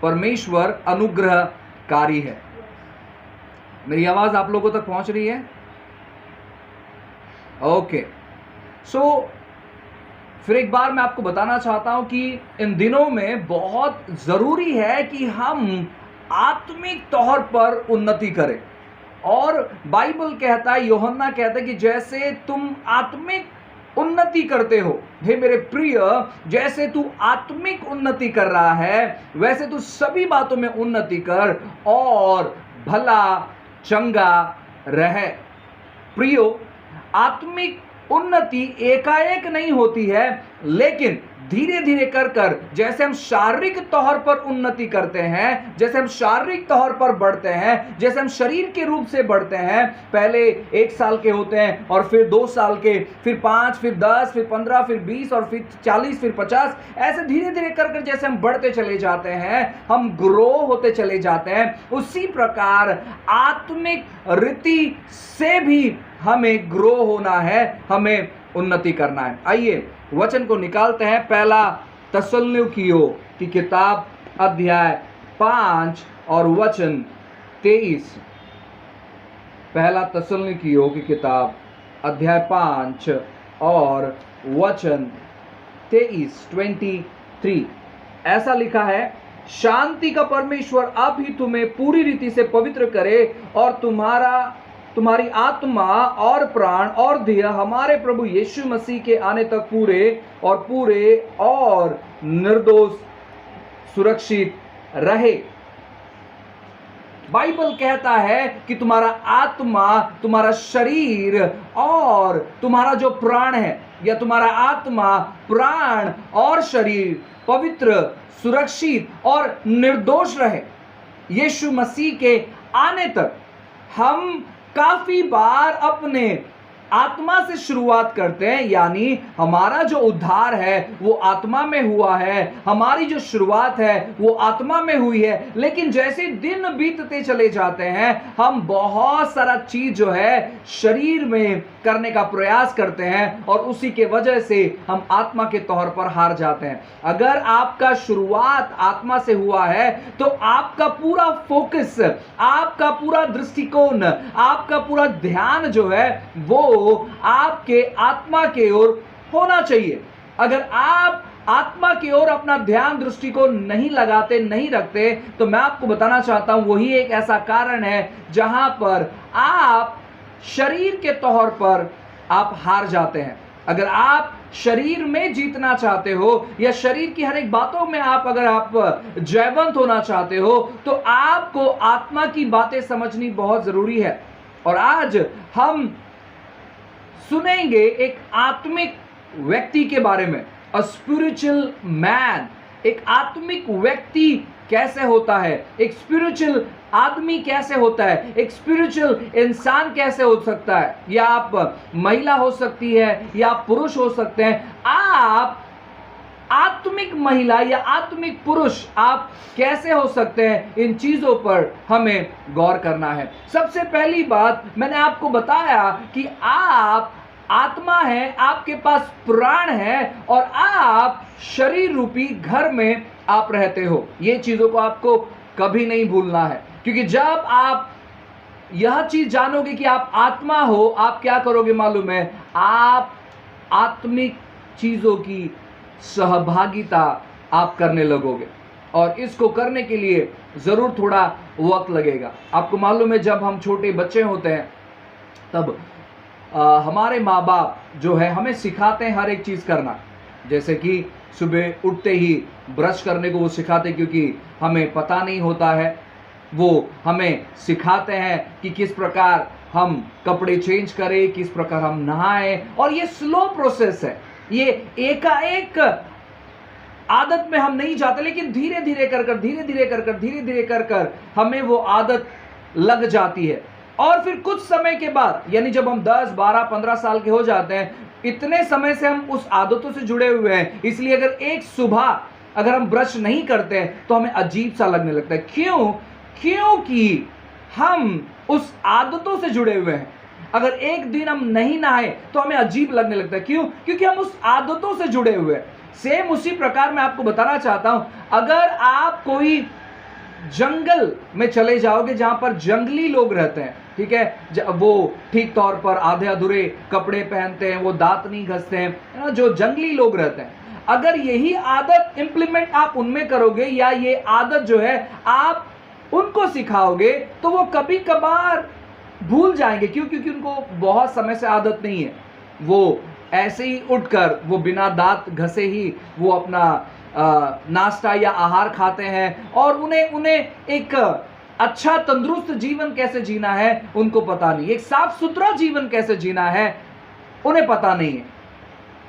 परमेश्वर अनुग्रहकारी है। मेरी आवाज आप लोगों तक पहुंच रही है? ओके, सो फिर एक बार मैं आपको बताना चाहता हूं कि इन दिनों में बहुत जरूरी है कि हम आत्मिक तौर पर उन्नति करें। और बाइबल कहता है, यूहन्ना कहता है कि जैसे तुम आत्मिक उन्नति करते हो, हे मेरे प्रिय, जैसे तू आत्मिक उन्नति कर रहा है वैसे तू सभी बातों में उन्नति कर और भला चंगा रहे। प्रियो, आत्मिक उन्नति एकाएक नहीं होती है, लेकिन धीरे धीरे कर कर जैसे हम शारीरिक तौर पर उन्नति करते हैं, जैसे हम शारीरिक तौर पर बढ़ते हैं, जैसे हम शरीर के रूप से बढ़ते हैं, पहले 1 साल के होते हैं और फिर 2 साल के, फिर 5, फिर 10, फिर 15, फिर 20 और फिर 40, फिर 50, ऐसे धीरे धीरे कर कर जैसे हम बढ़ते चले जाते हैं, हम ग्रो होते चले जाते हैं, उसी प्रकार आत्मिक रीति से भी हमें ग्रो होना है, हमें उन्नति करना है। आइए वचन को निकालते हैं। पहला तसल्लुकियों की किताब अध्याय 5 और वचन 23। पहला तसल्लुकियों की किताब अध्याय 5 और वचन 23 ऐसा लिखा है, शांति का परमेश्वर अब ही तुम्हें पूरी रीति से पवित्र करे और तुम्हारी आत्मा और प्राण और देह हमारे प्रभु यीशु मसीह के आने तक पूरे और निर्दोष सुरक्षित रहे। बाइबल कहता है कि तुम्हारा आत्मा, तुम्हारा शरीर और तुम्हारा जो प्राण है, या तुम्हारा आत्मा, प्राण और शरीर पवित्र, सुरक्षित और निर्दोष रहे यीशु मसीह के आने तक। हम काफी बार अपने आत्मा से शुरुआत करते हैं, यानी हमारा जो उद्धार है वो आत्मा में हुआ है, हमारी जो शुरुआत है वो आत्मा में हुई है, लेकिन जैसे दिन बीतते चले जाते हैं हम बहुत सारा चीज जो है शरीर में करने का प्रयास करते हैं और उसी के वजह से हम आत्मा के तौर पर हार जाते हैं। अगर आपका शुरुआत आत्मा से हुआ है तो आपका पूरा फोकस, आपका पूरा दृष्टिकोण, आपका पूरा ध्यान जो है वो आपके आत्मा के ओर होना चाहिए। अगर आप आत्मा की ओर अपना ध्यान, दृष्टिकोण नहीं लगाते, नहीं रखते, तो मैं आपको बताना चाहता हूं वही एक ऐसा कारण है जहां पर आप शरीर के तौर पर आप हार जाते हैं। अगर आप शरीर में जीतना चाहते हो या शरीर की हर एक बातों में अगर आप जयवंत होना चाहते हो तो आपको आत्मा की बातें समझनी बहुत जरूरी है। और आज हम सुनेंगे एक आत्मिक व्यक्ति के बारे में, अ स्पिरिचुअल मैन। एक आत्मिक व्यक्ति कैसे होता है, एक स्पिरिचुअल आदमी कैसे होता है, एक स्पिरिचुअल इंसान कैसे हो सकता है। या आप महिला हो सकती है या आप पुरुष हो सकते हैं। आप आत्मिक महिला या आत्मिक पुरुष आप कैसे हो सकते हैं, इन चीजों पर हमें गौर करना है। सबसे पहली बात मैंने आपको बताया कि आप आत्मा है, आपके पास प्राण है और आप शरीर रूपी घर में आप रहते हो। ये चीजों को आपको कभी नहीं भूलना है, क्योंकि जब आप यह चीज जानोगे कि आप आत्मा हो, आप क्या करोगे मालूम है, आप आत्मिक चीजों की सहभागिता आप करने लगोगे और इसको करने के लिए जरूर थोड़ा वक्त लगेगा। आपको मालूम है जब हम छोटे बच्चे होते हैं तब हमारे माँ बाप जो है हमें सिखाते हैं हर एक चीज करना। जैसे कि सुबह उठते ही ब्रश करने को वो सिखाते, क्योंकि हमें पता नहीं होता है। वो हमें सिखाते हैं कि किस प्रकार हम कपड़े चेंज करें, किस प्रकार हम नहाएं, और ये स्लो प्रोसेस है। ये एकाएक आदत में हम नहीं जाते, लेकिन धीरे धीरे कर कर हमें वो आदत लग जाती है। और फिर कुछ समय के बाद, यानी जब हम 10, 12, 15 साल के हो जाते हैं, इतने समय से हम उस आदतों से जुड़े हुए हैं, इसलिए अगर एक सुबह अगर हम ब्रश नहीं करते हैं तो हमें अजीब सा लगने लगता है। क्यों? क्योंकि हम उस आदतों से जुड़े हुए हैं। अगर एक दिन हम नहीं नहाए तो हमें अजीब लगने लगता है। क्यों? क्योंकि हम उस आदतों से जुड़े हुए हैं। सेम उसी प्रकार मैं आपको बताना चाहता हूं, अगर आप कोई जंगल में चले जाओगे जहां पर जंगली लोग रहते हैं, ठीक है, वो ठीक तौर पर आधे अधूरे कपड़े पहनते हैं, वो दांत नहीं घसते हैं, है ना, जो जंगली लोग रहते हैं, अगर यही आदत इंप्लीमेंट आप उनमें करोगे या ये आदत जो है आप उनको सिखाओगे तो वो कभी कभार भूल जाएंगे। क्यों? क्योंकि उनको बहुत समय से आदत नहीं है। वो ऐसे ही उठकर वो बिना दांत घसे ही वो अपना नाश्ता या आहार खाते हैं और उन्हें एक अच्छा तंदुरुस्त जीवन कैसे जीना है उनको पता नहीं, एक साफ सुथरा जीवन कैसे जीना है उन्हें पता नहीं है।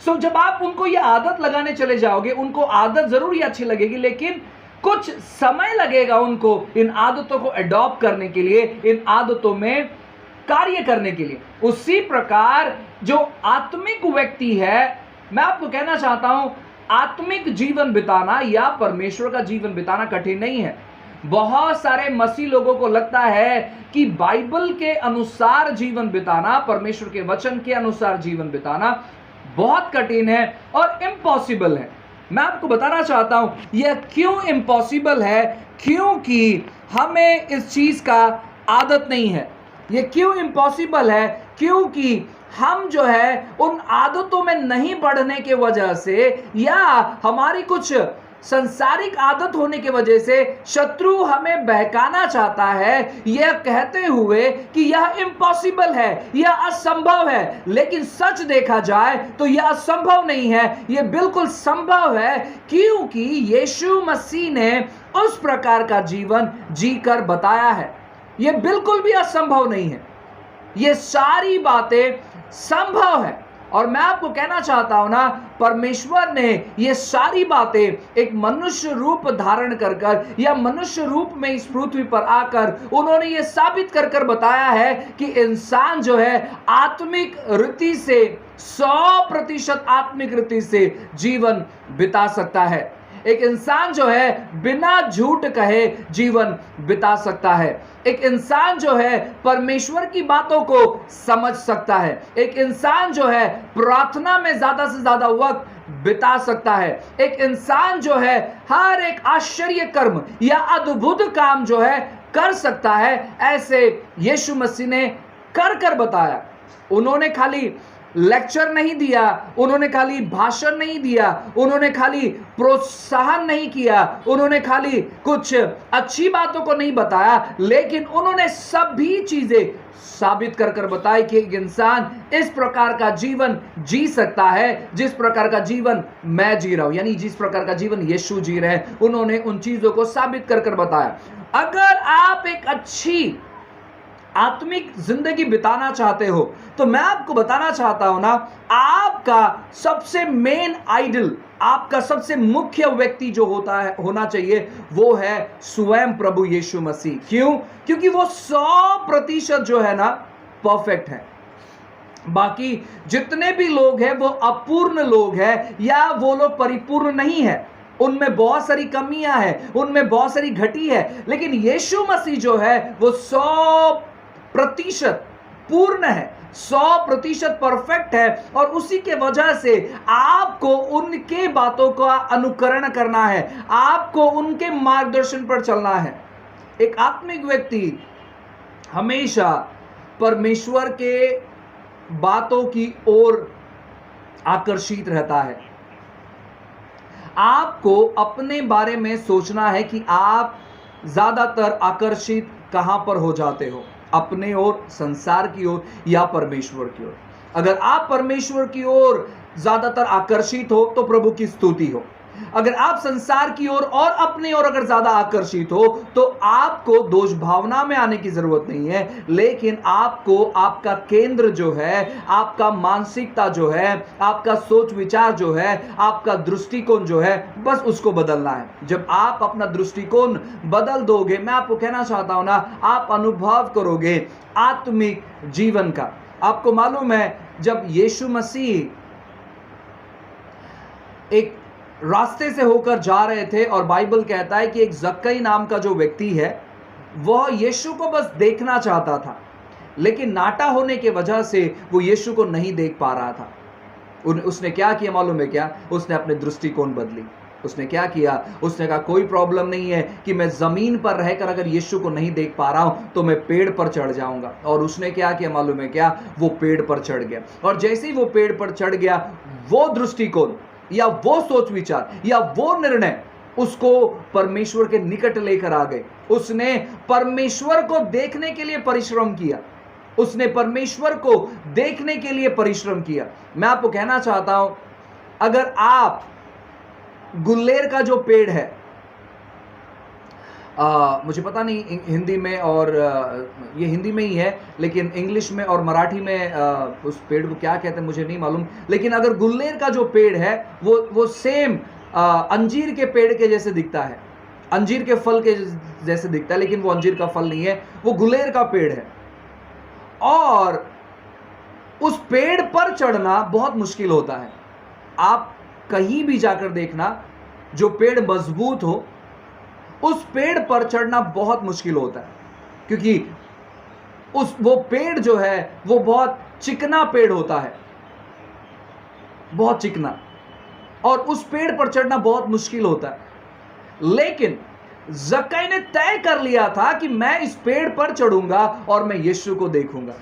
सो जब आप उनको ये आदत लगाने चले जाओगे, उनको आदत जरूर ही अच्छी लगेगी, लेकिन कुछ समय लगेगा उनको इन आदतों को अडॉप्ट करने के लिए, इन आदतों में कार्य करने के लिए। उसी प्रकार जो आत्मिक व्यक्ति है, मैं आपको कहना चाहता हूं, आत्मिक जीवन बिताना या परमेश्वर का जीवन बिताना कठिन नहीं है। बहुत सारे मसीह लोगों को लगता है कि बाइबल के अनुसार जीवन बिताना, परमेश्वर के वचन के अनुसार जीवन बिताना बहुत कठिन है और इम्पॉसिबल है। मैं आपको बताना चाहता हूं यह क्यों इम्पॉसिबल है, क्योंकि हमें इस चीज का आदत नहीं है। ये क्यों इम्पॉसिबल है? क्योंकि हम जो है उन आदतों में नहीं बढ़ने के वजह से या हमारी कुछ संसारिक आदत होने की वजह से शत्रु हमें बहकाना चाहता है यह कहते हुए कि यह इम्पॉसिबल है, यह असंभव है। लेकिन सच देखा जाए तो यह असंभव नहीं है, यह बिल्कुल संभव है, क्योंकि यीशु मसीह ने उस प्रकार का जीवन जीकर बताया है। यह बिल्कुल भी असंभव नहीं है, यह सारी बातें संभव है। और मैं आपको कहना चाहता हूं ना, परमेश्वर ने ये सारी बातें एक मनुष्य रूप धारण कर या मनुष्य रूप में इस पृथ्वी पर आकर उन्होंने ये साबित कर बताया है कि इंसान जो है आत्मिक रीति से 100% आत्मिक रीति से जीवन बिता सकता है। एक इंसान जो है बिना झूठ कहे जीवन बिता सकता है। एक इंसान जो है परमेश्वर की बातों को समझ सकता है। एक इंसान जो है प्रार्थना में ज्यादा से ज्यादा वक्त बिता सकता है। एक इंसान जो है हर एक आश्चर्य कर्म या अद्भुत काम जो है कर सकता है। ऐसे यीशु मसीह ने कर बताया। उन्होंने खाली लेक्चर नहीं दिया, उन्होंने खाली भाषण नहीं दिया, उन्होंने खाली प्रोत्साहन नहीं किया, उन्होंने खाली कुछ अच्छी बातों को नहीं बताया, लेकिन उन्होंने सभी चीजें साबित कर बताई कि एक इंसान इस प्रकार का जीवन जी सकता है जिस प्रकार का जीवन मैं जी रहा हूं, यानी जिस प्रकार का जीवन यीशु जी रहे हैं। उन्होंने उन चीजों को साबित कर बताया। अगर आप एक अच्छी आत्मिक जिंदगी बिताना चाहते हो तो मैं आपको बताना चाहता हूं ना, आपका सबसे मेन आइडल, आपका सबसे मुख्य व्यक्ति जो होना चाहिए वो है स्वयं प्रभु यीशु मसीह। क्यों? क्योंकि वो 100% जो है ना परफेक्ट है। बाकी जितने भी लोग हैं वो अपूर्ण लोग हैं या वो लोग परिपूर्ण नहीं है, उनमें बहुत सारी कमियां हैं, उनमें बहुत सारी घटी है। लेकिन यीशु मसीह जो है वो 100% पूर्ण है, 100% परफेक्ट है। और उसी के वजह से आपको उनके बातों का अनुकरण करना है, आपको उनके मार्गदर्शन पर चलना है। एक आत्मिक व्यक्ति हमेशा परमेश्वर के बातों की ओर आकर्षित रहता है। आपको अपने बारे में सोचना है कि आप ज्यादातर आकर्षित कहां पर हो जाते हो, अपने ओर, संसार की ओर या परमेश्वर की ओर। अगर आप परमेश्वर की ओर ज्यादातर आकर्षित हो तो प्रभु की स्तुति हो। अगर आप संसार की ओर और अपने ओर अगर ज्यादा आकर्षित हो तो आपको दोष भावना में आने की जरूरत नहीं है, लेकिन आपको आपका केंद्र जो है, आपका मानसिकता जो है, आपका सोच विचार जो है, आपका दृष्टिकोण जो है, बस उसको बदलना है। जब आप अपना दृष्टिकोण बदल दोगे, मैं आपको कहना चाहता हूं ना, आप अनुभव करोगे आत्मिक जीवन का। आपको मालूम है जब यीशु मसीह एक रास्ते से होकर जा रहे थे और बाइबल कहता है कि एक जक्कई नाम का जो व्यक्ति है वह यीशु को बस देखना चाहता था, लेकिन नाटा होने के वजह से वो यीशु को नहीं देख पा रहा था। उसने क्या किया मालूम है क्या? उसने अपने दृष्टिकोण बदली, उसने क्या किया? उसने कहा कोई प्रॉब्लम नहीं है कि मैं जमीन पर रहकर अगर यीशु को नहीं देख पा रहा हूं तो मैं पेड़ पर चढ़ जाऊंगा। और उसने क्या किया मालूम है क्या? वो पेड़ पर चढ़ गया। और जैसे ही वो पेड़ पर चढ़ गया, वो दृष्टिकोण या वो सोच विचार या वो निर्णय उसको परमेश्वर के निकट लेकर आ गए। उसने परमेश्वर को देखने के लिए परिश्रम किया। उसने परमेश्वर को देखने के लिए परिश्रम किया। मैं आपको कहना चाहता हूं, अगर आप गुल्लेर का जो पेड़ है, मुझे पता नहीं हिंदी में और ये हिंदी में ही है, लेकिन इंग्लिश में और मराठी में उस पेड़ को क्या कहते हैं मुझे नहीं मालूम। लेकिन अगर गुल्लेर का जो पेड़ है वो सेम अंजीर के पेड़ के जैसे दिखता है, अंजीर के फल के जैसे दिखता है, लेकिन वो अंजीर का फल नहीं है, वो गुल्लेर का पेड़ है। और उस पेड़ पर चढ़ना बहुत मुश्किल होता है। आप कहीं भी जाकर देखना, जो पेड़ मजबूत हो उस पेड़ पर चढ़ना बहुत मुश्किल होता है, क्योंकि वो पेड़ जो है वो बहुत चिकना पेड़ होता है, बहुत चिकना, और उस पेड़ पर चढ़ना बहुत मुश्किल होता है। लेकिन जक्कई ने तय कर लिया था कि मैं इस पेड़ पर चढ़ूंगा और मैं यीशु को देखूंगा।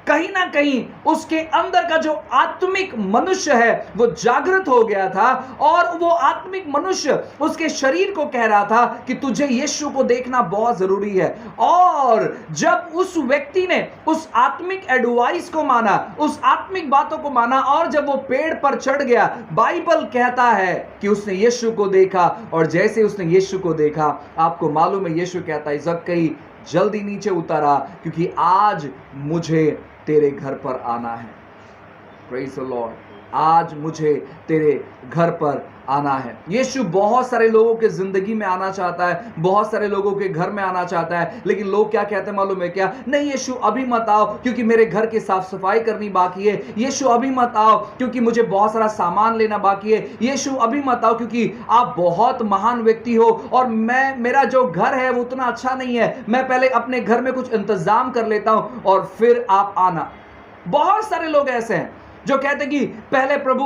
कहीं ना कहीं उसके अंदर का जो आत्मिक मनुष्य है वो जागृत हो गया था, और वो आत्मिक मनुष्य उसके शरीर को कह रहा था कि तुझे यीशु को देखना बहुत जरूरी है। और जब उस व्यक्ति ने उस आत्मिक एडवाइस को माना, उस आत्मिक बातों को माना, और जब वो पेड़ पर चढ़ गया, बाइबल कहता है कि उसने यीशु को देखा। और जैसे उसने यीशु को देखा, आपको मालूम है यीशु कहता है, जक्कई जल्दी नीचे उतर आ, क्योंकि आज मुझे तेरे घर पर आना है। प्रेज़ द लॉर्ड, आज मुझे तेरे घर पर आना है। यीशु बहुत सारे लोगों के जिंदगी में आना चाहता है, बहुत सारे लोगों के घर में आना चाहता है, लेकिन लोग क्या कहते हैं मालूम है क्या? नहीं यीशु अभी मत आओ, क्योंकि मेरे घर की साफ सफाई करनी बाकी है। यीशु अभी मत आओ, क्योंकि मुझे बहुत सारा सामान लेना बाकी है। यीशु अभी मत आओ, क्योंकि आप बहुत महान व्यक्ति हो और मेरा जो घर है वो उतना अच्छा नहीं है, मैं पहले अपने घर में कुछ इंतजाम कर लेता हूं और फिर आप आना। बहुत सारे लोग ऐसे हैं जो कहते कि पहले प्रभु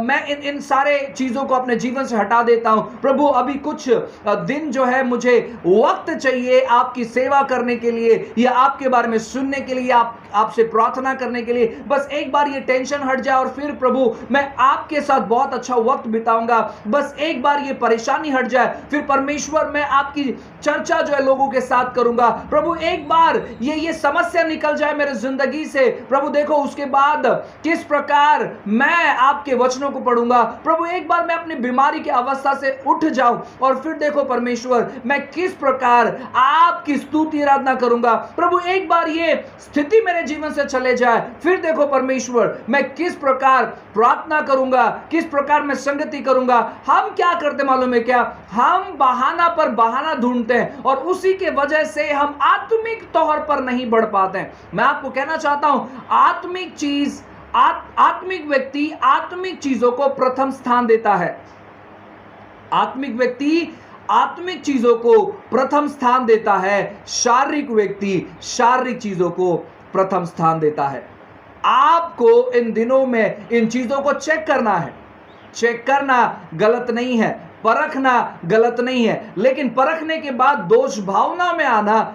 मैं इन सारे चीजों को अपने जीवन से हटा देता हूं। प्रभु अभी कुछ दिन जो है मुझे वक्त चाहिए आपकी सेवा करने के लिए, या आपके बारे में सुनने के लिए, आपसे प्रार्थना करने के लिए। बस एक बार ये टेंशन हट जाए और फिर प्रभु मैं आपके साथ बहुत अच्छा वक्त बिताऊंगा। बस एक बार ये परेशानी हट जाए, फिर परमेश्वर मैं आपकी चर्चा जो है लोगों के साथ करूंगा। प्रभु एक बार ये समस्या निकल जाए मेरे जिंदगी से, प्रभु देखो उसके बाद किस प्रकार मैं आपके वचनों को पढ़ूंगा। प्रभु एक बार मैं अपनी बीमारी की अवस्था से उठ जाऊं और फिर देखो परमेश्वर मैं किस प्रकार आपकी स्तुति आराधना करूंगा। प्रभु एक बार ये स्थिति मेरे जीवन से चले जाए, फिर देखो परमेश्वर मैं किस प्रकार प्रार्थना करूंगा, किस प्रकार मैं संगति करूंगा। हम क्या करते मालूम है क्या? हम बहाना पर बहाना ढूंढते हैं और उसी के वजह से हम आत्मिक तौर पर नहीं बढ़ पाते हैं। मैं आपको कहना चाहता हूं, आत्मिक चीज आत्मिक व्यक्ति आत्मिक चीजों को प्रथम स्थान देता है। आत्मिक व्यक्ति आत्मिक चीजों को प्रथम स्थान देता है, शारीरिक व्यक्ति शारीरिक चीजों को प्रथम स्थान देता है। आपको इन दिनों में इन चीजों को चेक करना है। चेक करना गलत नहीं है, परखना गलत नहीं है, लेकिन परखने के बाद दोष भावना में आना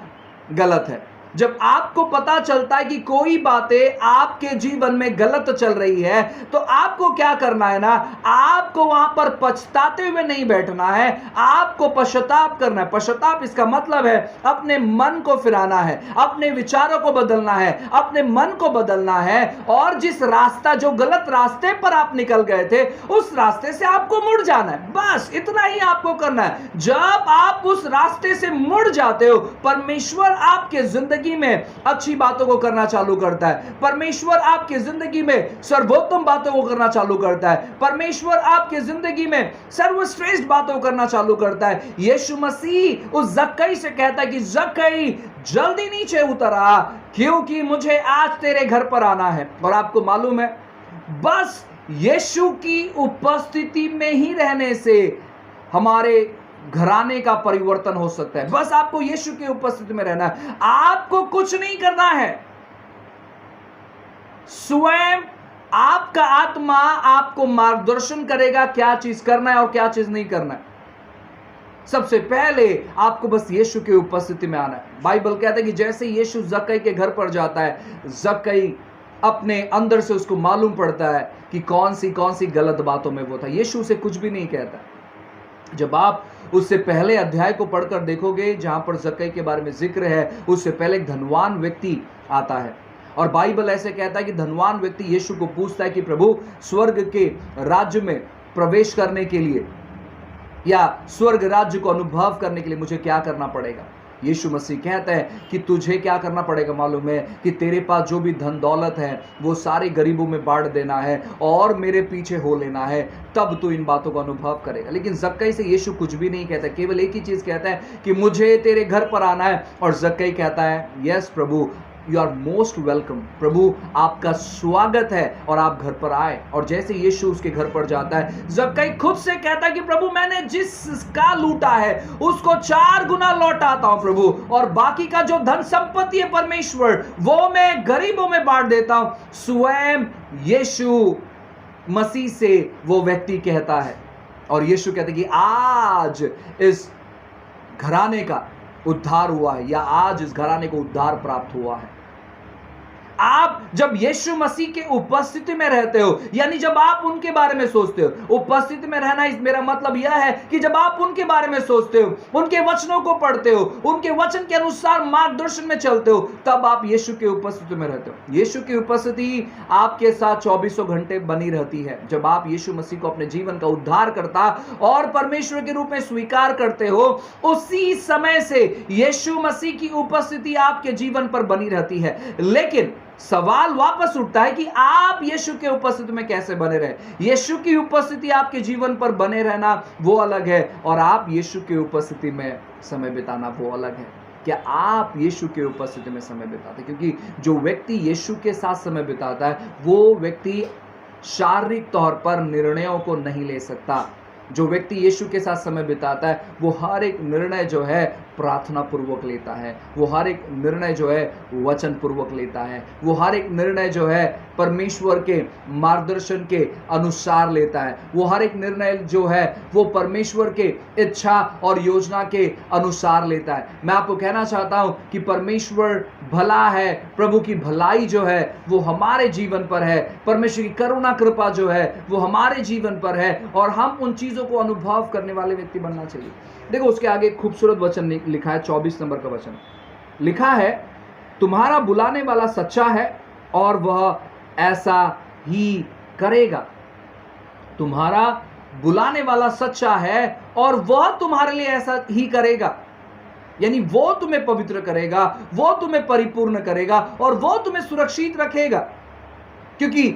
गलत है। जब आपको पता चलता है कि कोई बातें आपके जीवन में गलत चल रही है, तो आपको क्या करना है ना, आपको वहां पर पछताते हुए नहीं बैठना है, आपको पश्चाताप करना है। पश्चाताप इसका मतलब है अपने मन को फिराना है, अपने विचारों को बदलना है, अपने मन को बदलना है, और जिस रास्ता जो गलत रास्ते पर आप निकल गए थे उस रास्ते से आपको मुड़ जाना है। बस इतना ही आपको करना है। जब आप उस रास्ते से मुड़ जाते हो, परमेश्वर आपके जिंदगी में अच्छी बातों को करना चालू करता है। परमेश्वर आपकी जिंदगी में सर्वोत्तम बातों को करना चालू करता है। परमेश्वर आपकी जिंदगी में सर्वश्रेष्ठ बातों को करना चालू करता है। यीशु मसीह उस जक्कई से कहता है कि जक्कई जल्दी नीचे उतर आ, क्योंकि मुझे आज तेरे घर पर आना है। और आपको मालूम है, बस यीशु की उपस्थिति में ही रहने से हमारे घराने का परिवर्तन हो सकता है। बस आपको यीशु की उपस्थिति में रहना है, आपको कुछ नहीं करना है। स्वयं आपका आत्मा आपको मार्गदर्शन करेगा क्या चीज करना है और क्या चीज नहीं करना है। सबसे पहले आपको बस यीशु की उपस्थिति में आना है। बाइबल कहता है कि जैसे यीशु जक्कई के घर पर जाता है, जक्कई अपने अंदर से उसको मालूम पड़ता है कि कौन सी गलत बातों में वो था। यीशु उसे कुछ भी नहीं कहता। जब आप उससे पहले अध्याय को पढ़कर देखोगे जहां पर जक्कई के बारे में जिक्र है, उससे पहले एक धनवान व्यक्ति आता है और बाइबल ऐसे कहता है कि धनवान व्यक्ति यीशु को पूछता है कि प्रभु, स्वर्ग के राज्य में प्रवेश करने के लिए या स्वर्ग राज्य को अनुभव करने के लिए मुझे क्या करना पड़ेगा। यीशु मसीह कहता है कि तुझे क्या करना पड़ेगा मालूम है, कि तेरे पास जो भी धन दौलत है वो सारे गरीबों में बांट देना है और मेरे पीछे हो लेना है, तब तू इन बातों का अनुभव करेगा। लेकिन जक्कई से यीशु कुछ भी नहीं कहता, केवल एक ही चीज कहता है कि मुझे तेरे घर पर आना है। और जक्कई कहता है, यस प्रभु, यू आर मोस्ट वेलकम, प्रभु आपका स्वागत है और आप घर पर आए। और जैसे यीशु उसके घर पर जाता है, जक्कई खुद से कहता है कि प्रभु, मैंने जिसका लूटा है उसको 4 गुना लौटाता हूं प्रभु, और बाकी का जो धन संपत्ति है परमेश्वर, वो मैं गरीबों में बांट देता हूं। स्वयं यीशु मसीह से वो व्यक्ति कहता है और यीशु कहते हैं कि आज इस घराने का उद्धार हुआ है, या आज इस घराने को उद्धार प्राप्त हुआ है। आप जब यीशु मसीह के उपस्थिति में रहते हो, यानी जब आप उनके बारे में सोचते हो, उपस्थिति में रहना इस मेरा मतलब यह है कि जब आप उनके बारे में सोचते हो, उनके वचनों को पढ़ते हो, उनके वचन के अनुसार मार्गदर्शन में चलते हो, तब आप यीशु के उपस्थिति में रहते हो। यीशु की उपस्थिति आपके साथ 24 घंटे बनी रहती है। जब आप यीशु मसीह को अपने जीवन का उद्धारकर्ता और परमेश्वर के रूप में स्वीकार करते हो, उसी समय से यीशु मसीह की उपस्थिति आपके जीवन पर बनी रहती है। लेकिन सवाल वापस उठता है कि आप यीशु के उपस्थिति में कैसे बने रहे। यीशु की उपस्थिति आपके जीवन पर बने रहना वो अलग है, और आप यीशु की उपस्थिति में समय बिताना वो अलग है। क्या आप यीशु के उपस्थिति में समय बिताते? क्योंकि जो व्यक्ति यीशु के साथ समय बिताता है वो व्यक्ति शारीरिक तौर पर निर्णयों को नहीं ले सकता। जो व्यक्ति यीशु के साथ समय बिताता है वो हर एक निर्णय जो है प्रार्थना पूर्वक लेता है, वो हर एक निर्णय जो है वचन पूर्वक लेता है, वो हर एक निर्णय जो है परमेश्वर के मार्गदर्शन के अनुसार लेता है, वो हर एक निर्णय जो है वो परमेश्वर के इच्छा और योजना के अनुसार लेता है। मैं आपको कहना चाहता हूं कि परमेश्वर भला है, प्रभु की भलाई जो है वो हमारे जीवन पर है, परमेश्वर की करुणा कृपा जो है वो हमारे जीवन पर है, और हम उन चीजों को अनुभव करने वाले व्यक्ति बनना चाहिए। देखो उसके आगे एक खूबसूरत वचन लिखा है, 24 नंबर का वचन लिखा है, तुम्हारा बुलाने वाला सच्चा है और वह ऐसा ही करेगा। तुम्हारा बुलाने वाला सच्चा है और वह तुम्हारे लिए ऐसा ही करेगा। यानी वो तुम्हें पवित्र करेगा, वो तुम्हें परिपूर्ण करेगा और वो तुम्हें सुरक्षित रखेगा। क्योंकि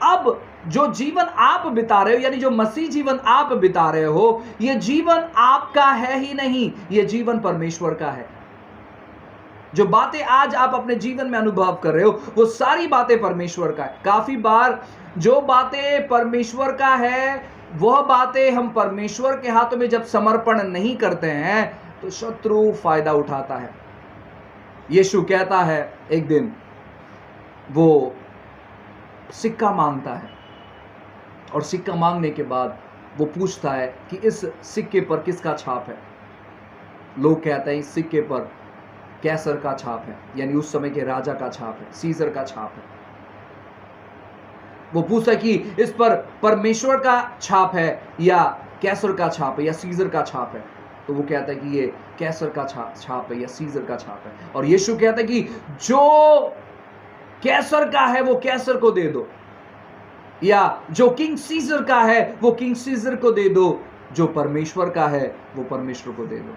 अब जो जीवन आप बिता रहे हो, यानी जो मसीह जीवन आप बिता रहे हो, यह जीवन आपका है ही नहीं, यह जीवन परमेश्वर का है। जो बातें आज आप अपने जीवन में अनुभव कर रहे हो वो सारी बातें परमेश्वर का है। काफी बार जो बातें परमेश्वर का है वह बातें हम परमेश्वर के हाथों में जब समर्पण नहीं करते हैं तो शत्रु फायदा उठाता है। यीशु कहता है एक दिन वो सिक्का मांगता है और सिक्का मांगने के बाद वो पूछता है कि इस सिक्के पर किसका छाप है। लोग कहते हैं इस सिक्के पर कैसर का छाप है, यानी उस समय के राजा का छाप है, सीजर का छाप है। वो पूछता है कि इस पर परमेश्वर का छाप है या कैसर का छाप है या सीजर का छाप है। तो वो कहता है कि ये कैसर का छाप है या सीजर का छाप है। और यीशु कहता है कि जो कैसर का है वो कैसर को दे दो, या जो किंग सीजर का है वो किंग सीजर को दे दो, जो परमेश्वर का है वो परमेश्वर को दे दो।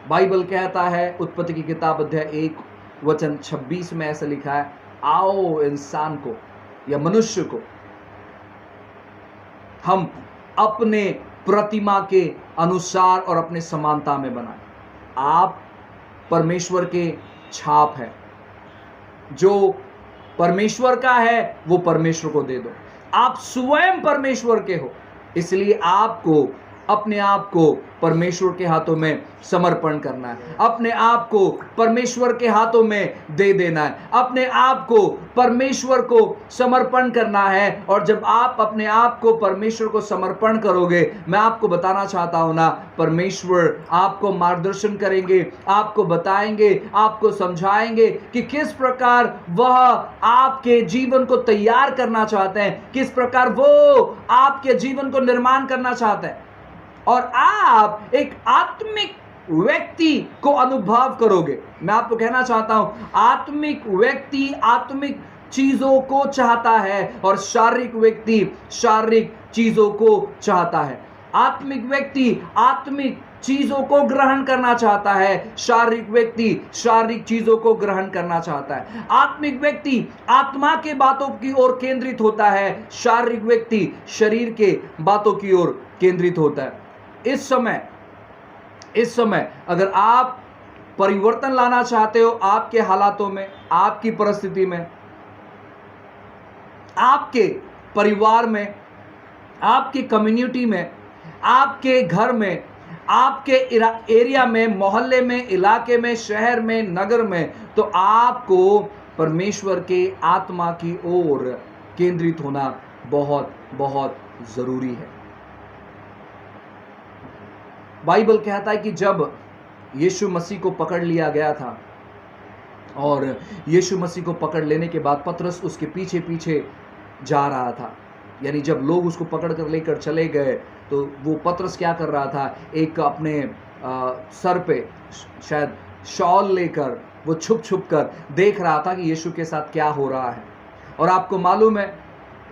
बाइबल कहता है उत्पत्ति की किताब अध्याय 1 वचन 26 में ऐसा लिखा है, आओ इंसान को या मनुष्य को हम अपने प्रतिमा के अनुसार और अपने समानता में बनाएं। आप परमेश्वर के छाप है, जो परमेश्वर का है वो परमेश्वर को दे दो। आप स्वयं परमेश्वर के हो, इसलिए आपको अपने आप को परमेश्वर के हाथों में समर्पण करना है, अपने आप को परमेश्वर के हाथों में दे देना है, अपने आप को परमेश्वर को समर्पण करना है। और जब आप अपने आप को परमेश्वर को समर्पण करोगे, मैं आपको बताना चाहता हूं ना, परमेश्वर आपको मार्गदर्शन करेंगे, आपको बताएंगे, आपको समझाएंगे कि किस प्रकार वह आपके जीवन को तैयार करना चाहते हैं, किस प्रकार वो आपके जीवन को निर्माण करना चाहते हैं, और आप एक आत्मिक व्यक्ति को अनुभव करोगे। मैं आपको कहना चाहता हूं, आत्मिक व्यक्ति आत्मिक चीजों को चाहता है और शारीरिक व्यक्ति शारीरिक चीजों को चाहता है। आत्मिक व्यक्ति आत्मिक चीजों को ग्रहण करना चाहता है, शारीरिक व्यक्ति शारीरिक चीजों को ग्रहण करना चाहता है। आत्मिक व्यक्ति आत्मा के बातों की ओर केंद्रित होता है, शारीरिक व्यक्ति शरीर के बातों की ओर केंद्रित होता है। इस समय अगर आप परिवर्तन लाना चाहते हो आपके हालातों में, आपकी परिस्थिति में, आपके परिवार में, आपकी कम्युनिटी में, आपके घर में, आपके एरिया में, मोहल्ले में, इलाके में, शहर में, नगर में, तो आपको परमेश्वर के आत्मा की ओर केंद्रित होना बहुत बहुत जरूरी है। बाइबल कहता है कि जब यीशु मसीह को पकड़ लिया गया था और यीशु मसीह को पकड़ लेने के बाद पतरस उसके पीछे पीछे जा रहा था, यानी जब लोग उसको पकड़ कर लेकर चले गए तो वो पतरस क्या कर रहा था, एक अपने सर पे शायद शॉल लेकर वो छुप छुप कर देख रहा था कि यीशु के साथ क्या हो रहा है। और आपको मालूम है,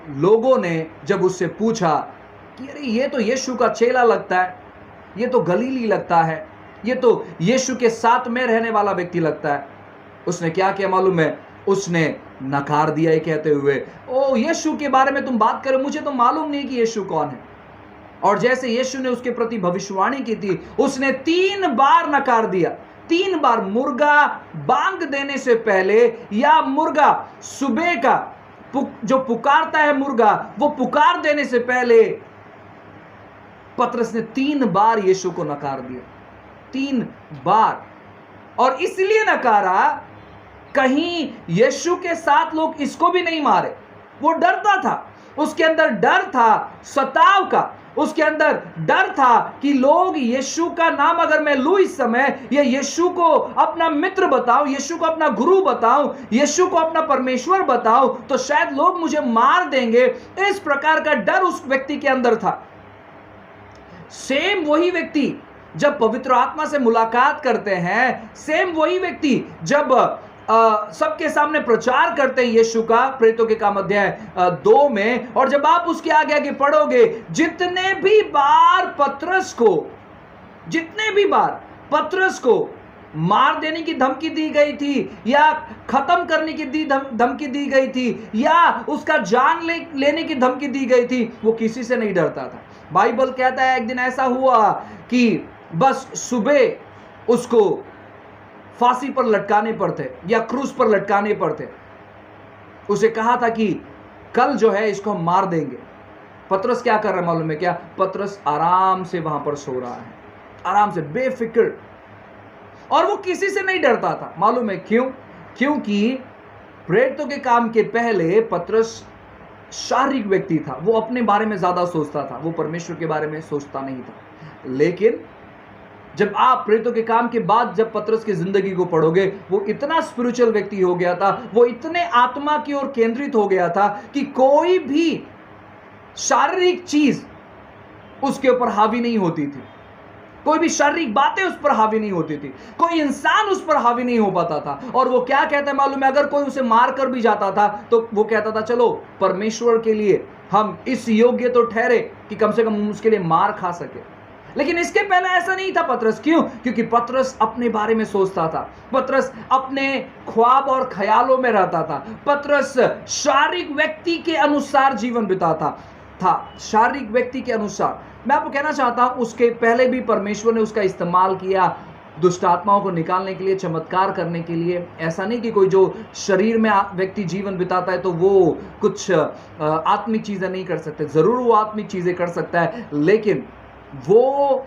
लोगों ने जब उससे पूछा कि अरे ये तो यीशु का चेला लगता है, ये तो गलीली लगता है, ये तो यीशु के साथ में रहने वाला व्यक्ति लगता है, उसने क्या किया मालूम है, उसने नकार दिया कहते हुए, ओ यीशु के बारे में तुम बात करो, मुझे तो मालूम नहीं कि यीशु कौन है। और जैसे यीशु ने उसके प्रति भविष्यवाणी की थी, उसने 3 बार नकार दिया। 3 बार मुर्गा बांग देने से पहले, या मुर्गा सुबह का जो पुकारता है मुर्गा, वो पुकार देने से पहले पतरस ने 3 बार यीशु को नकार दिया। 3 बार। और इसलिए नकारा, कहीं यीशु के साथ लोग इसको भी नहीं मारे। वो डरता था, उसके अंदर डर था सताव का, उसके अंदर डर था कि लोग यीशु का नाम अगर मैं लूं इस समय, या यीशु को अपना मित्र बताऊं, यीशु को अपना गुरु बताऊं, यीशु को अपना परमेश्वर बताऊं, तो शायद लोग मुझे मार देंगे। इस प्रकार का डर उस व्यक्ति के अंदर था। सेम वही व्यक्ति जब पवित्र आत्मा से मुलाकात करते हैं, सेम वही व्यक्ति जब सबके सामने प्रचार करते हैं यीशु का, प्रेरितों के काम अध्याय 2 में, और जब आप उसके आगे आगे पढ़ोगे, जितने भी बार पतरस को मार देने की धमकी दी गई थी, या खत्म करने की धमकी दी गई थी, या उसका जान लेने की धमकी दी गई थी, वो किसी से नहीं डरता था। बाइबल कहता है एक दिन ऐसा हुआ कि बस सुबह उसको फांसी पर लटकाने पर थे, या क्रूस पर लटकाने पर थे। उसे कहा था कि कल जो है इसको हम मार देंगे। पतरस क्या कर रहा है मालूम है क्या? पतरस आराम से वहां पर सो रहा है, आराम से, बेफिक्र, और वो किसी से नहीं डरता था। मालूम है क्यों? क्योंकि प्रेरितों के काम के पहले पतरस शारीरिक व्यक्ति था, वो अपने बारे में ज्यादा सोचता था, वो परमेश्वर के बारे में सोचता नहीं था। लेकिन जब आप प्रेरितों के काम के बाद जब पतरस की जिंदगी को पढ़ोगे, वो इतना स्पिरिचुअल व्यक्ति हो गया था, वो इतने आत्मा की ओर केंद्रित हो गया था कि कोई भी शारीरिक चीज उसके ऊपर हावी नहीं होती थी, कोई भी शारीरिक बातें उस पर हावी नहीं होती थी, कोई इंसान उस पर हावी नहीं हो पाता था। और वो क्या कहता है मालूम है? अगर कोई उसे मार कर भी जाता था तो वो कहता था चलो परमेश्वर के लिए हम इस योग्य तो ठहरे कि कम से कम उसके लिए मार खा सके। लेकिन इसके पहले ऐसा नहीं था पतरस। क्यों? क्योंकि पतरस अपने बारे में सोचता था, पतरस अपने ख्वाब और ख्यालों में रहता था, पतरस शारीरिक व्यक्ति के अनुसार जीवन बिताता था, शारीरिक व्यक्ति के अनुसार। मैं आपको कहना चाहता हूं, उसके पहले भी परमेश्वर ने उसका इस्तेमाल किया दुष्ट आत्माओं को निकालने के लिए, चमत्कार करने के लिए। ऐसा नहीं कि कोई जो शरीर में व्यक्ति जीवन बिताता है तो वो कुछ आत्मिक चीजें नहीं कर सकते, जरूर वो आत्मिक चीजें कर सकता है, लेकिन वो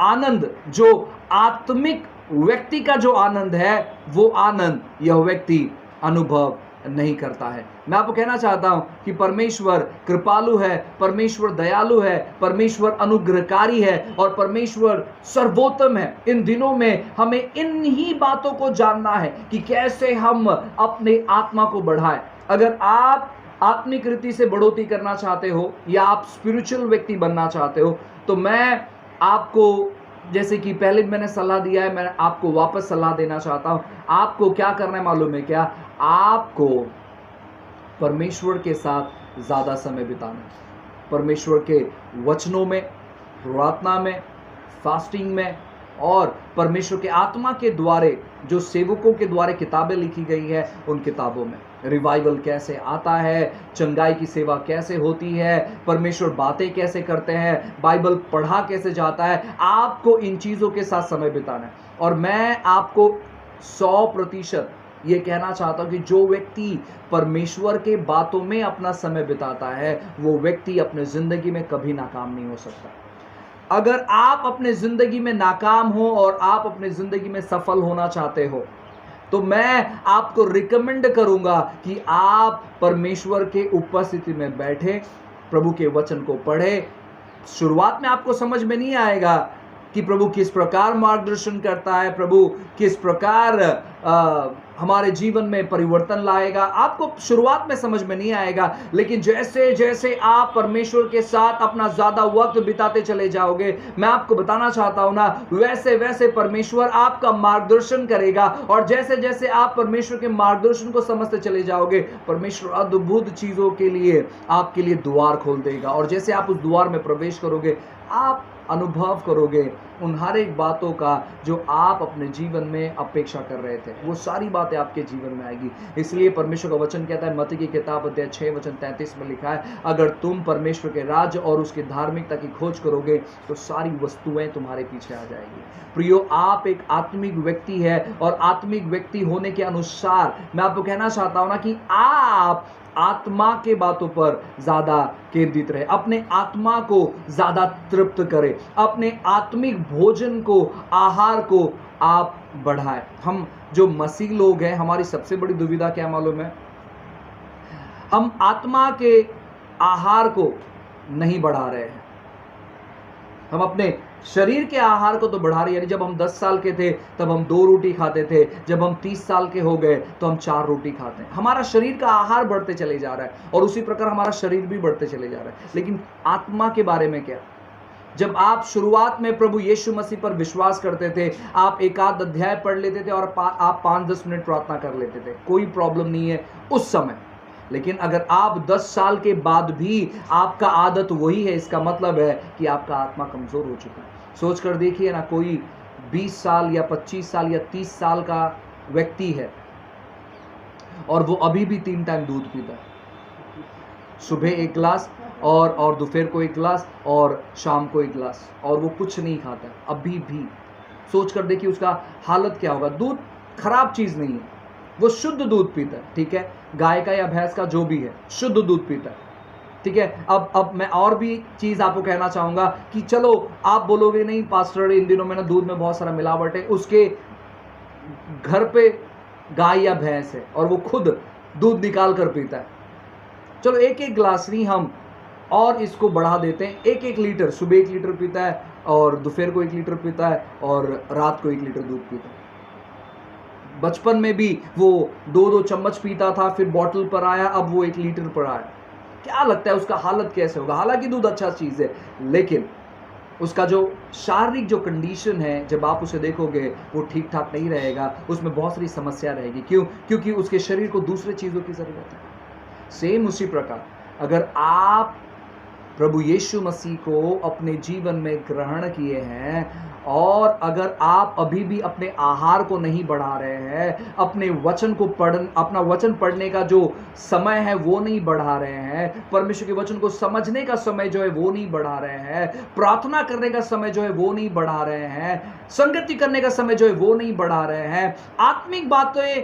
आनंद जो आत्मिक व्यक्ति का जो आनंद है, वो आनंद यह व्यक्ति अनुभव नहीं करता है। मैं आपको कहना चाहता हूं कि परमेश्वर कृपालु है, परमेश्वर दयालु है, परमेश्वर अनुग्रहकारी है और परमेश्वर सर्वोत्तम है। इन दिनों में हमें इन्हीं बातों को जानना है कि कैसे हम अपने आत्मा को बढ़ाएं। अगर आप आत्मिक रीति से बढ़ोतरी करना चाहते हो या आप स्पिरिचुअल व्यक्ति बनना चाहते हो, तो मैं आपको, जैसे कि पहले मैंने सलाह दिया है, मैं आपको वापस सलाह देना चाहता हूं। आपको क्या करना है मालूम है क्या? आपको परमेश्वर के साथ ज्यादा समय बिताना है। परमेश्वर के वचनों में, प्रार्थना में, फास्टिंग में और परमेश्वर के आत्मा के द्वारे जो सेवकों के द्वारा किताबें लिखी गई है, उन किताबों में रिवाइवल कैसे आता है, चंगाई की सेवा कैसे होती है, परमेश्वर बातें कैसे करते हैं, बाइबल पढ़ा कैसे जाता है, आपको इन चीज़ों के साथ समय बिताना है। और मैं आपको 100% ये कहना चाहता हूँ कि जो व्यक्ति परमेश्वर के बातों में अपना समय बिताता है, वो व्यक्ति अपने ज़िंदगी में कभी नाकाम नहीं हो सकता। अगर आप अपने ज़िंदगी में नाकाम हो और आप अपने ज़िंदगी में सफल होना चाहते हो, तो मैं आपको रिकमेंड करूंगा कि आप परमेश्वर के उपस्थिति में बैठे, प्रभु के वचन को पढ़े। शुरुआत में आपको समझ में नहीं आएगा कि प्रभु किस प्रकार मार्गदर्शन करता है, प्रभु किस प्रकार हमारे जीवन में परिवर्तन लाएगा, आपको शुरुआत में समझ में नहीं आएगा। लेकिन जैसे जैसे आप परमेश्वर के साथ अपना ज्यादा वक्त बिताते चले जाओगे, मैं आपको बताना चाहता हूं ना, वैसे वैसे परमेश्वर आपका मार्गदर्शन करेगा। और जैसे जैसे आप परमेश्वर के मार्गदर्शन को समझते चले जाओगे, परमेश्वर अद्भुत चीजों के लिए आपके लिए द्वार खोल देगा। और जैसे आप उस द्वार में प्रवेश करोगे, आप अनुभव करोगे उन हर एक बातों का जो आप अपने जीवन में अपेक्षा कर रहे थे, वो सारी बातें आपके जीवन में आएगी। इसलिए परमेश्वर का वचन कहता है, मत्ती की किताब अध्याय 6 वचन 33 में लिखा है, अगर तुम परमेश्वर के राज्य और उसकी धार्मिकता की खोज करोगे तो सारी वस्तुएं तुम्हारे पीछे आ जाएगी। प्रियो, आप एक आत्मिक व्यक्ति है और आत्मिक व्यक्ति होने के अनुसार मैं आपको कहना चाहता हूं ना कि आप आत्मा के बातों पर ज्यादा केंद्रित रहे, अपने आत्मा को ज्यादा तृप्त करें, अपने आत्मिक भोजन को, आहार को आप बढ़ाएं। हम जो मसीह लोग हैं, हमारी सबसे बड़ी दुविधा क्या मालूम है? हम आत्मा के आहार को नहीं बढ़ा रहे हैं, हम अपने शरीर के आहार को तो बढ़ा रहे हैं। यानी जब हम 10 साल के थे तब हम 2 रोटी खाते थे, जब हम 30 साल के हो गए तो हम 4 रोटी खाते हैं। हमारा शरीर का आहार बढ़ते चले जा रहा है और उसी प्रकार हमारा शरीर भी बढ़ते चले जा रहा है। लेकिन आत्मा के बारे में क्या? जब आप शुरुआत में प्रभु यीशु मसीह पर विश्वास करते थे, आप एक आध अध्याय पढ़ लेते थे और आप 5-10 मिनट प्रार्थना कर लेते थे, कोई प्रॉब्लम नहीं है उस समय। लेकिन अगर आप 10 साल के बाद भी आपका आदत वही है, इसका मतलब है कि आपका आत्मा कमजोर हो चुका है। सोच कर देखिए ना, कोई 20 साल या 25 साल या 30 साल का व्यक्ति है और वो अभी भी 3 टाइम दूध पीता है, सुबह 1 गिलास और दोपहर को 1 गिलास और शाम को 1 गिलास, और वो कुछ नहीं खाता है अभी भी। सोच कर देखिए उसका हालत क्या होगा। दूध खराब चीज़ नहीं है, वो शुद्ध दूध पीता है, ठीक है, गाय का या भैंस का जो भी है, शुद्ध दूध पीता है, ठीक है। अब मैं और भी चीज़ आपको कहना चाहूँगा कि चलो आप बोलोगे नहीं पास्टर इन दिनों में ना दूध में बहुत सारा मिलावट है, उसके घर पे गाय या भैंस है और वो खुद दूध निकाल कर पीता है। चलो 1-1 गिलास नहीं, हम और इसको बढ़ा देते हैं, 1-1 लीटर, सुबह 1 लीटर पीता है और दोपहर को 1 लीटर पीता है और रात को 1 लीटर दूध पीता है। बचपन में भी वो 2-2 चम्मच पीता था, फिर बॉटल पर आया, अब वो 1 लीटर पर आया। क्या लगता है उसका हालत कैसे होगा? हालांकि दूध अच्छा चीज़ है, लेकिन उसका जो शारीरिक जो कंडीशन है, जब आप उसे देखोगे वो ठीक ठाक नहीं रहेगा, उसमें बहुत सारी समस्या रहेगी। क्यों? क्योंकि उसके शरीर को दूसरे चीज़ों की ज़रूरत है। सेम उसी प्रकार अगर आप प्रभु यीशु मसीह को अपने जीवन में ग्रहण किए हैं और अगर आप अभी भी अपने आहार को नहीं बढ़ा रहे हैं, अपना वचन पढ़ने का जो समय है वो नहीं बढ़ा रहे हैं, परमेश्वर के वचन को समझने का समय जो है वो नहीं बढ़ा रहे हैं, प्रार्थना करने का समय जो है वो नहीं बढ़ा रहे हैं, संगति करने का समय जो है वो नहीं बढ़ा रहे हैं, आत्मिक बातें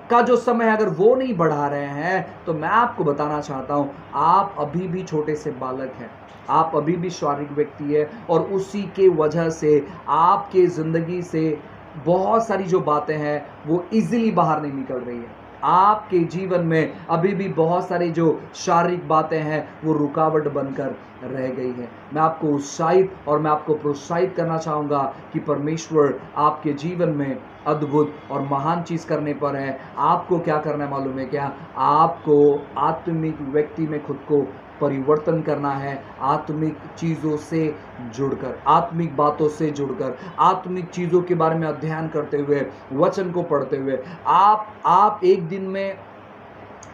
का जो समय है अगर वो नहीं बढ़ा रहे हैं, तो मैं आपको बताना चाहता हूं आप अभी भी छोटे से बालक हैं, आप अभी भी शारीरिक व्यक्ति है, और उसी के वजह से आपके जिंदगी से बहुत सारी जो बातें हैं वो इजीली बाहर नहीं निकल रही है। आपके जीवन में अभी भी बहुत सारी जो शारीरिक बातें हैं वो रुकावट बनकर रह गई है। मैं आपको उत्साहित और मैं आपको प्रोत्साहित करना चाहूँगा कि परमेश्वर आपके जीवन में अद्भुत और महान चीज़ करने पर है। आपको क्या करना है मालूम है क्या? आपको आत्मिक व्यक्ति में खुद को परिवर्तन करना है, आत्मिक चीज़ों से जुड़कर, आत्मिक बातों से जुड़कर, आत्मिक चीज़ों के बारे में अध्ययन करते हुए, वचन को पढ़ते हुए। आप एक दिन में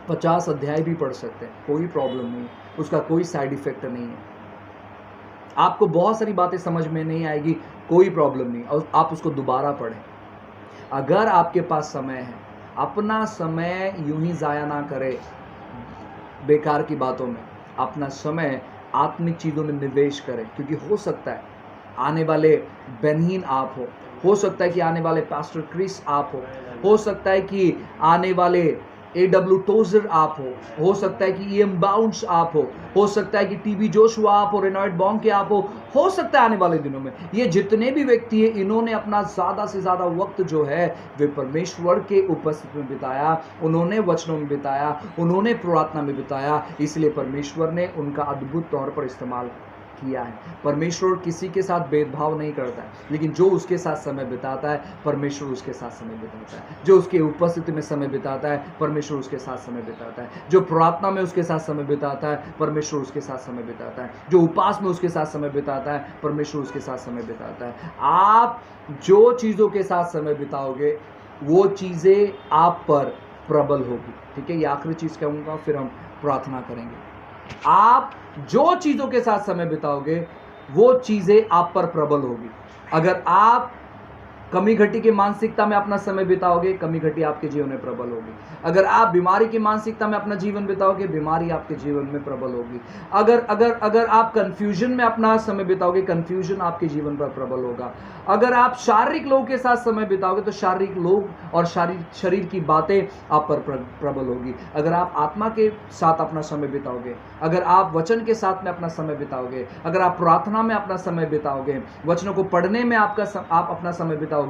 50 अध्याय भी पढ़ सकते हैं, कोई प्रॉब्लम नहीं, उसका कोई साइड इफेक्ट नहीं है। आपको बहुत सारी बातें समझ में नहीं आएगी, कोई प्रॉब्लम नहीं, और आप उसको दोबारा पढ़ें। अगर आपके पास समय है, अपना समय यूं ही ज़ाया ना करें बेकार की बातों में, अपना समय आत्मिक चीज़ों में निवेश करें, क्योंकि हो सकता है आने वाले बेनहीन आप हो सकता है कि आने वाले पास्टर क्रिस आप हो सकता है कि आने वाले AW टोजर आप हो सकता है कि EM बाउंस आप हो सकता है कि TB जोशुआ आप हो, रेनॉल्ड बॉन्ग के आप हो सकता है आने वाले दिनों में ये जितने भी व्यक्ति हैं इन्होंने अपना ज़्यादा से ज़्यादा वक्त जो है वे परमेश्वर के उपस्थिति में बिताया, उन्होंने वचनों में बिताया, उन्होंने प्रार्थना में बिताया, इसलिए परमेश्वर ने उनका अद्भुत तौर पर इस्तेमाल किया है। परमेश्वर किसी के साथ भेदभाव नहीं करता है, लेकिन जो उसके साथ समय बिताता है परमेश्वर उसके साथ समय बिताता है, जो उसके उपस्थिति में समय बिताता है परमेश्वर उसके साथ समय बिताता है, जो प्रार्थना में उसके साथ समय बिताता है परमेश्वर उसके साथ समय बिताता है, जो उपास में उसके साथ समय बिताता है परमेश्वर उसके साथ समय बिताता है। आप जो चीज़ों के साथ समय बिताओगे वो चीज़ें आप पर प्रबल होगी। ठीक है, ये आखिरी चीज़ कहूँगा, फिर हम प्रार्थना करेंगे। आप जो चीज़ों के साथ समय बिताओगे वो चीज़ें आप पर प्रबल होगी। अगर आप कमी घटी की मानसिकता में अपना समय बिताओगे, कमी घटी आपके जीवन में प्रबल होगी। अगर आप बीमारी की मानसिकता में अपना जीवन बिताओगे, बीमारी आपके जीवन में प्रबल होगी। अगर अगर अगर आप कंफ्यूजन में अपना समय बिताओगे, कंफ्यूजन आपके जीवन पर प्रबल होगा। अगर आप शारीरिक लोगों के साथ समय बिताओगे तो शारीरिक लोग और शरीर की बातें आप पर प्रबल होगी। अगर आप आत्मा के साथ अपना समय बिताओगे, अगर आप वचन के साथ में अपना समय बिताओगे, अगर आप प्रार्थना में अपना समय बिताओगे, वचनों को पढ़ने में आप अपना समय बिताओगे,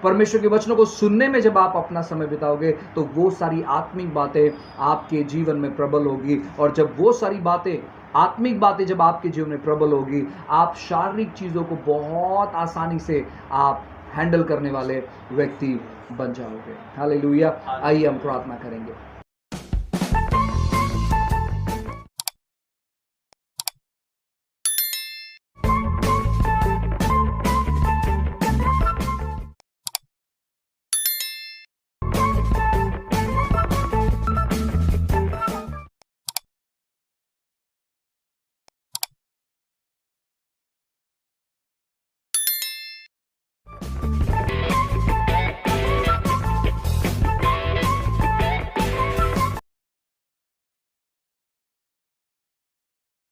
परमेश्वर के वचनों को सुनने में जब आप अपना समय बिताओगे तो वो सारी आत्मिक बातें आपके जीवन में प्रबल होगी। और जब वो सारी बातें, आत्मिक बातें जब आपके जीवन में प्रबल होगी, आप शारीरिक चीज़ों को बहुत आसानी से आप हैंडल करने वाले व्यक्ति बन जाओगे। हालेलुया। आइए हम प्रार्थना करेंगे।